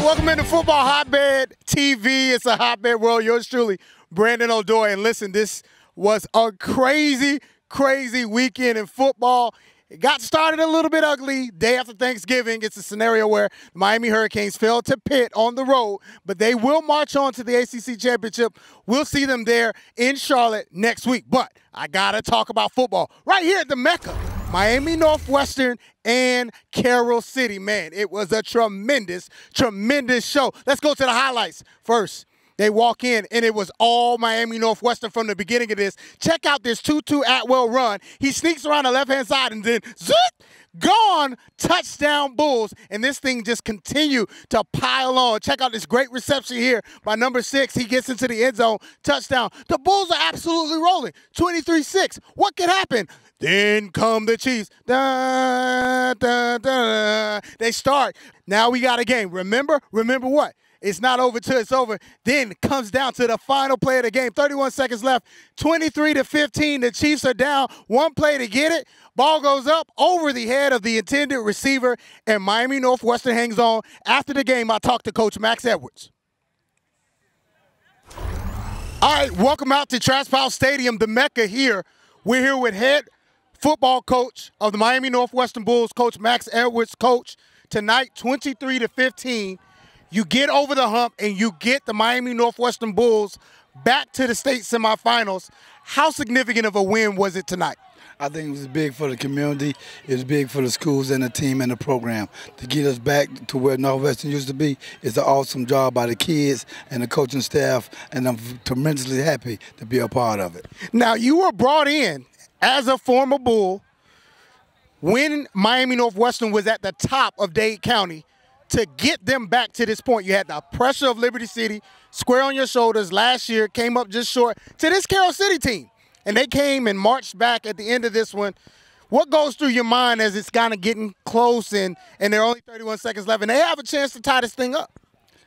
welcome into Football Hotbed TV. It's a hotbed world. Yours truly, Brandon O'Doy. And listen, this was a crazy, crazy weekend in football. It got started a little bit ugly. Day after Thanksgiving, it's a scenario where the Miami Hurricanes fell to Pitt on the road, but they will march on to the ACC Championship. We'll see them there in Charlotte next week. But I got to talk about football right here at the Mecca. Miami Northwestern and Carroll City. Man, it was a tremendous, tremendous show. Let's go to the highlights first. They walk in, and it was all Miami Northwestern from the beginning of this. Check out this 2-2 Atwell run. He sneaks around the left-hand side, and then zip, gone, touchdown Bulls. And this thing just continued to pile on. Check out this great reception here by number 6. He gets into the end zone, touchdown. The Bulls are absolutely rolling, 23-6. What could happen? Then come the Chiefs. Da, da, da. They start. Now we got a game. Remember what? It's not over till it's over. Then it comes down to the final play of the game. 31 seconds left. 23-15. The Chiefs are down. One play to get it. Ball goes up over the head of the intended receiver, and Miami Northwestern hangs on. After the game, I talked to Coach Max Edwards. All right, welcome out to Trash Pile Stadium, the Mecca here. We're here with head football coach of the Miami Northwestern Bulls, Coach Max Edwards. Coach, tonight, 23-15. You get over the hump and you get the Miami Northwestern Bulls back to the state semifinals. How significant of a win was it tonight? I think it was big for the community. It was big for the schools and the team and the program. To get us back to where Northwestern used to be is an awesome job by the kids and the coaching staff, and I'm tremendously happy to be a part of it. Now, you were brought in as a former Bull when Miami Northwestern was at the top of Dade County. To get them back to this point, you had the pressure of Liberty City square on your shoulders. Last year, came up just short to this Carroll City team. And they came and marched back at the end of this one. What goes through your mind as it's kind of getting close and there are only 31 seconds left, and they have a chance to tie this thing up?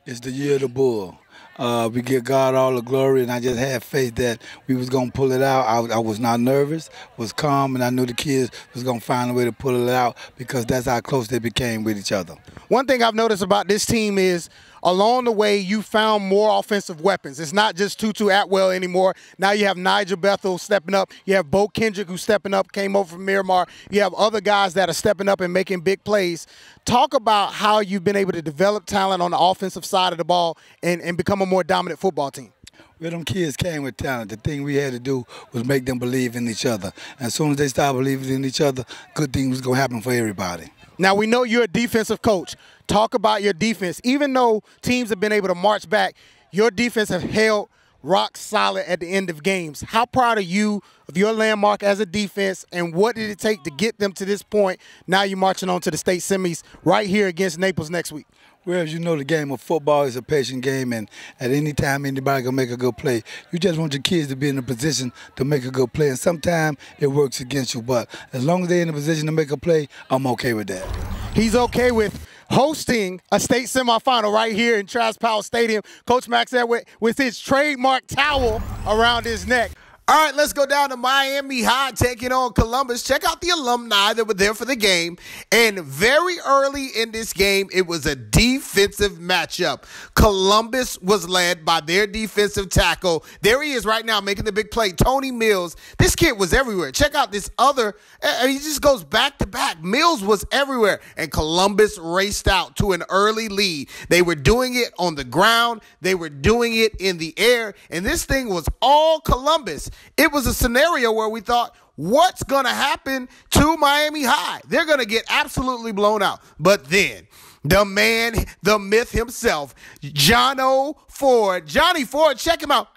It's the year of the Bull. We give God all the glory, and I just had faith that we was going to pull it out. I was not nervous, was calm, and I knew the kids was going to find a way to pull it out because that's how close they became with each other. One thing I've noticed about this team is along the way you found more offensive weapons. It's not just 2-2 Atwell anymore. Now you have Nigel Bethel stepping up. You have Bo Kendrick who's stepping up, came over from Miramar. You have other guys that are stepping up and making big plays. Talk about how you've been able to develop talent on the offensive side of the ball and become a more dominant football team. Well, them kids came with talent. The thing we had to do was make them believe in each other. And as soon as they started believing in each other, good things was going to happen for everybody. Now, we know you're a defensive coach. Talk about your defense. Even though teams have been able to march back, your defense have held rock solid at the end of games. How proud are you of your landmark as a defense, and what did it take to get them to this point? Now you're marching on to the state semis right here against Naples next week. Well, as you know, the game of football is a patient game, and at any time anybody can make a good play. You just want your kids to be in a position to make a good play, and sometimes it works against you. But as long as they're in a position to make a play, I'm okay with that. He's okay with hosting a state semifinal right here in Trash Pile Stadium. Coach Max Edwards with his trademark towel around his neck. All right, let's go down to Miami High taking on Columbus. Check out the alumni that were there for the game. And very early in this game, it was a defensive matchup. Columbus was led by their defensive tackle. There he is right now making the big play, Tony Mills. This kid was everywhere. Check out this other. He just goes back to back. Mills was everywhere. And Columbus raced out to an early lead. They were doing it on the ground. They were doing it in the air. And this thing was all Columbus. It was a scenario where we thought, what's going to happen to Miami High? They're going to get absolutely blown out. But then the man, the myth himself, Johnny Ford, check him out.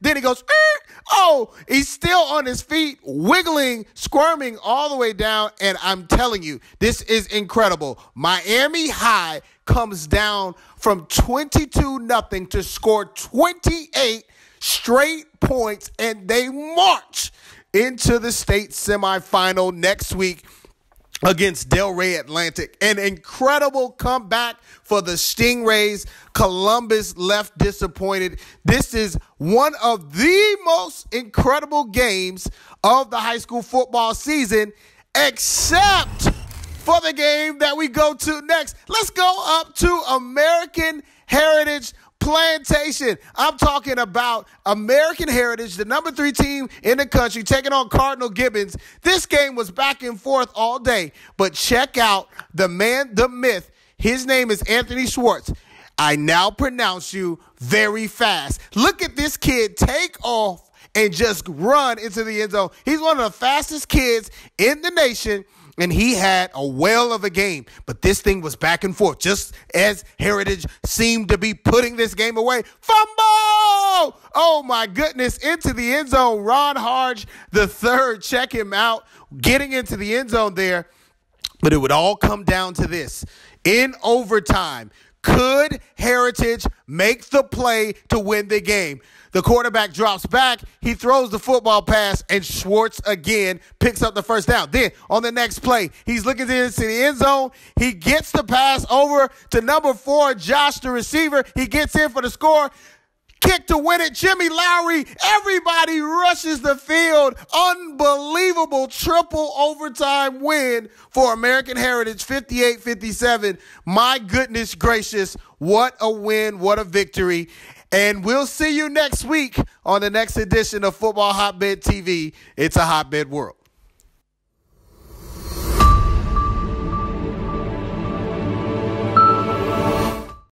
Then he goes, oh, he's still on his feet, wiggling, squirming all the way down. And I'm telling you, this is incredible. Miami High comes down from 22-0 to score 28 straight points, and they march into the state semifinal next week against Delray Atlantic. An incredible comeback for the Stingrays. Columbus left disappointed. This is one of the most incredible games of the high school football season, except for the game that we go to next. Let's go up to American Heritage Plantation. I'm talking about American Heritage, the number 3 team in the country, taking on Cardinal Gibbons. This game was back and forth all day, but check out the man, the myth. His name is Anthony Schwartz. I now pronounce you very fast. Look at this kid take off and just run into the end zone. He's one of the fastest kids in the nation, and he had a whale of a game. But this thing was back and forth, just as Heritage seemed to be putting this game away. Fumble! Oh, my goodness, into the end zone. Ron Harge III, check him out, getting into the end zone there. But it would all come down to this. In overtime, could Heritage make the play to win the game? The quarterback drops back. He throws the football pass, and Schwartz again picks up the first down. Then on the next play, he's looking into the end zone. He gets the pass over to number 4, Josh, the receiver. He gets in for the score. Kick to win it, Jimmy Lowry. Everybody rushes the field. Unbelievable triple overtime win for American Heritage, 58-57. My goodness gracious, what a win, what a victory. And we'll see you next week on the next edition of Football Hotbed TV. It's a Hotbed World.